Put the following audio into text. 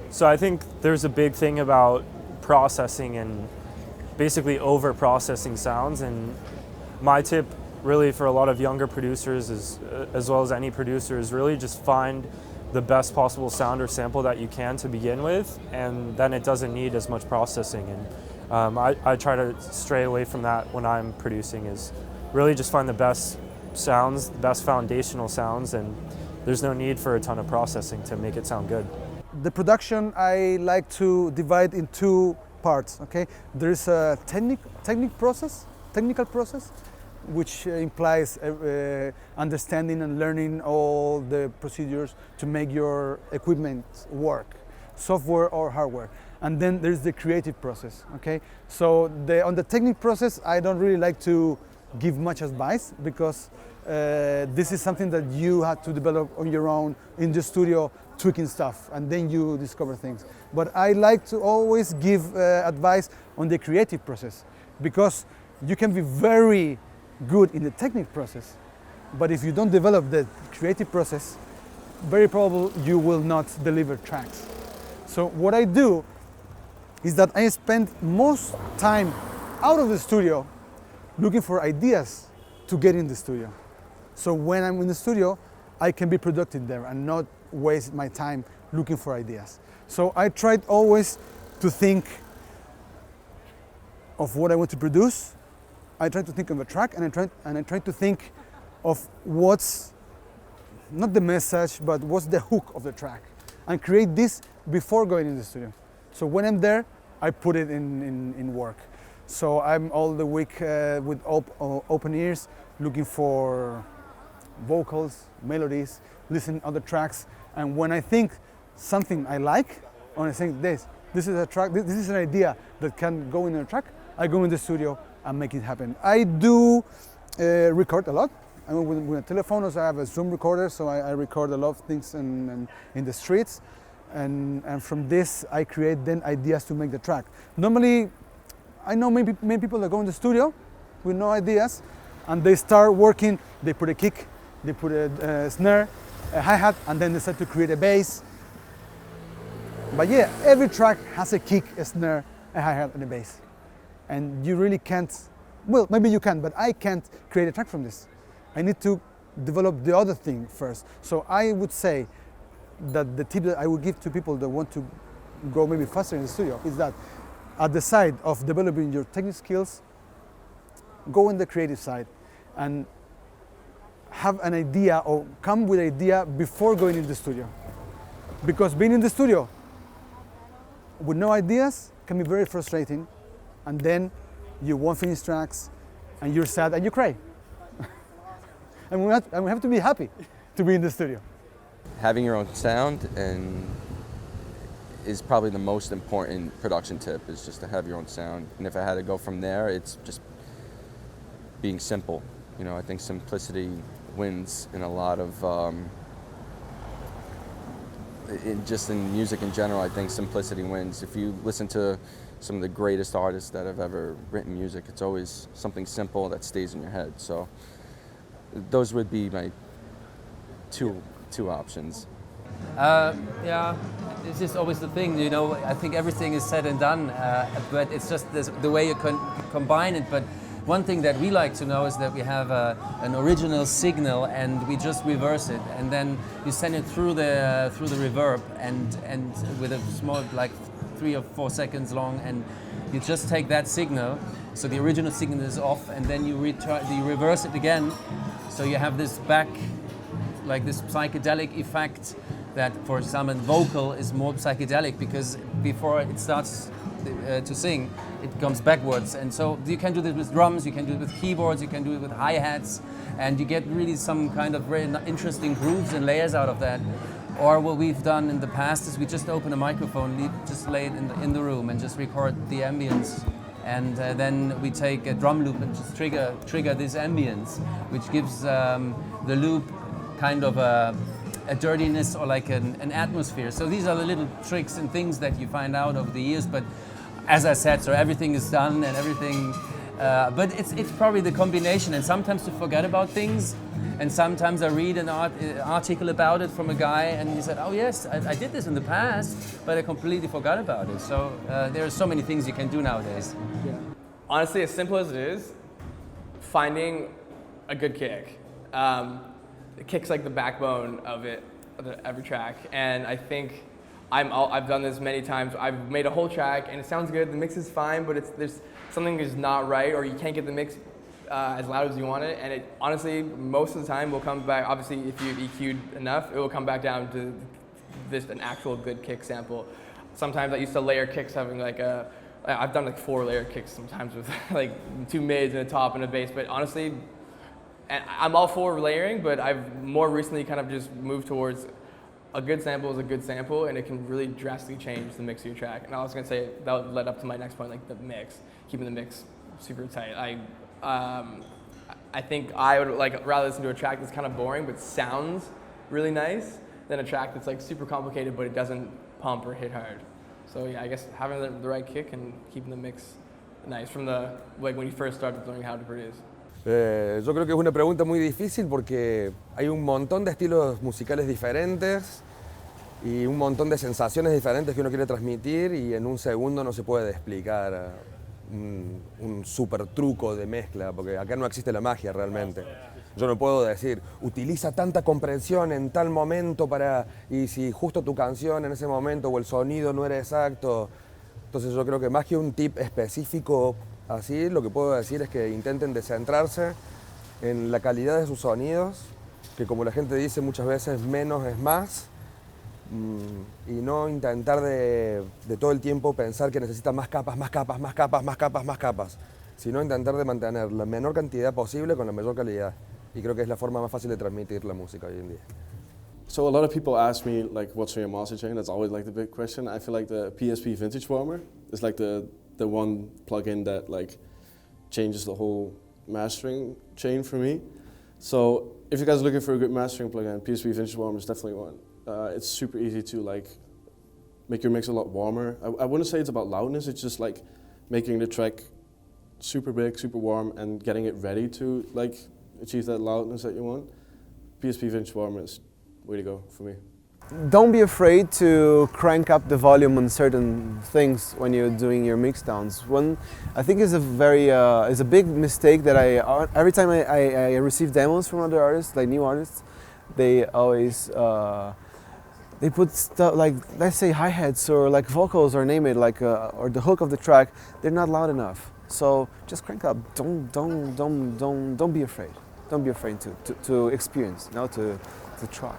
So I think there's a big thing about processing and basically over processing sounds, and my tip really for a lot of younger producers is, as well as any producer, is really just find the best possible sound or sample that you can to begin with, and then it doesn't need as much processing. And I try to stray away from that when I'm producing, is really just find the best sounds, the best foundational sounds, and there's no need for a ton of processing to make it sound good. The production I like to divide in two parts. Okay, there is a technical process, which implies understanding and learning all the procedures to make your equipment work, software or hardware. And then there's the creative process. Okay, so on the technical process, I don't really like to give much advice because this is something that you have to develop on your own in the studio, tweaking stuff, and then you discover things. But I like to always give advice on the creative process, because you can be very good in the technical process, but if you don't develop the creative process, very probably you will not deliver tracks. So what I do is that I spend most time out of the studio looking for ideas to get in the studio. So when I'm in the studio, I can be productive there and not waste my time looking for ideas. So I tried always to think of what I want to produce. I try to think of a track, and I try to think of what's not the message, but what's the hook of the track, and create this before going in the studio. So when I'm there, I put it in work. So I'm all the week with open ears, looking for vocals, melodies, listen to other tracks, and when I think something I like, or I think this is a track, this is an idea that can go in a track, I go in the studio and make it happen. I do record a lot. I mean, with a telephone, also I have a Zoom recorder, so I record a lot of things in the streets, and from this I create then ideas to make the track. Normally, I know many people that go in the studio with no ideas, and they start working. They put a kick, they put a snare, a hi-hat, and then they start to create a bass. But yeah, every track has a kick, a snare, a hi-hat, and a bass. And you really can't, well, maybe you can, but I can't create a track from this. I need to develop the other thing first. So I would say that the tip that I would give to people that want to go maybe faster in the studio is that at the side of developing your technical skills, go in the creative side and have an idea or come with an idea before going in the studio. Because being in the studio with no ideas can be very frustrating, and then you won't finish tracks and you're sad and you cry. And we have to be happy to be in the studio. Having your own sound is probably the most important production tip, is just to have your own sound. And if I had to go from there, it's just being simple. You know, I think simplicity wins in a lot of, just in music in general, I think simplicity wins. If you listen to some of the greatest artists that have ever written music, it's always something simple that stays in your head. So those would be my two options. Yeah, it's just always the thing, you know. I think everything is said and done, but it's just the way you can combine it. But one thing that we like to know is that we have an original signal, and we just reverse it, and then you send it through the reverb, and with a small, like 3 or 4 seconds long, and you just take that signal. So the original signal is off, and then you reverse it again. So you have this back, like this psychedelic effect that for some vocal is more psychedelic, because before it starts to sing, it comes backwards. And so you can do this with drums, you can do it with keyboards, you can do it with hi-hats, and you get really some kind of very interesting grooves and layers out of that. Or what we've done in the past is we just open a microphone, just lay it in the room and just record the ambience. And then we take a drum loop and just trigger this ambience, which gives the loop kind of a dirtiness or like an atmosphere. So these are the little tricks and things that you find out over the years. But as I said, so everything is done and everything But it's probably the combination, and sometimes to forget about things, and sometimes I read an article about it from a guy, and he said, "Oh yes, I did this in the past, but I completely forgot about it." So there are so many things you can do nowadays. Honestly, as simple as it is, finding a good kick. The kick's like the backbone of every track, and I think I've done this many times. I've made a whole track and it sounds good, the mix is fine, but there's something is not right, or you can't get the mix as loud as you want it, and it honestly most of the time will come back. Obviously, if you've EQ'd enough, it will come back down to an actual good kick sample. Sometimes I used to layer kicks, having like I've done like 4 layer kicks sometimes with like 2 mids and a top and a bass, but honestly, and I'm all for layering, but I've more recently kind of just moved towards a good sample is a good sample, and it can really drastically change the mix of your track. And I was gonna say that led up to my next point, like the mix, keeping the mix super tight. I think I would like rather listen to a track that's kind of boring but sounds really nice than a track that's like super complicated but it doesn't pump or hit hard. So yeah, I guess having the right kick and keeping the mix nice from like when you first started learning how to produce. Yo creo que es una pregunta muy difícil porque hay un montón de estilos musicales diferentes y un montón de sensaciones diferentes que uno quiere transmitir, y en un segundo no se puede explicar un super truco de mezcla, porque acá no existe la magia realmente. Yo no puedo decir, utiliza tanta compresión en tal momento y si justo tu canción en ese momento o el sonido no era exacto. Entonces yo creo que más que un tip específico así, lo que puedo decir es que intenten descentrarse en la calidad de sus sonidos, que como la gente dice muchas veces, menos es más, y no intentar de todo el tiempo pensar que necesita más capas, más capas, más capas, más capas, más capas, sino intentar de mantener la menor cantidad posible con la mayor calidad. Y creo que es la forma más fácil de transmitir la música hoy en día. So a lot of people ask me like, what's your master chain? That's always like the big question. I feel like the PSP Vintage Warmer is like the one plugin that like changes the whole mastering chain for me. So if you guys are looking for a good mastering plugin, PSP Vintage Warmer is definitely one. It's super easy to like make your mix a lot warmer. I wouldn't say it's about loudness, it's just like making the track super big, super warm, and getting it ready to like achieve that loudness that you want. PSP Vintage Warmer is way to go for me. Don't be afraid to crank up the volume on certain things when you're doing your mixdowns. One, I think, is a big mistake that every time I receive demos from other artists, like new artists, they always they put stuff like, let's say, hi-hats or like vocals or name it, like or the hook of the track. They're not loud enough, so just crank up. Don't be afraid. Don't be afraid to experience, to try.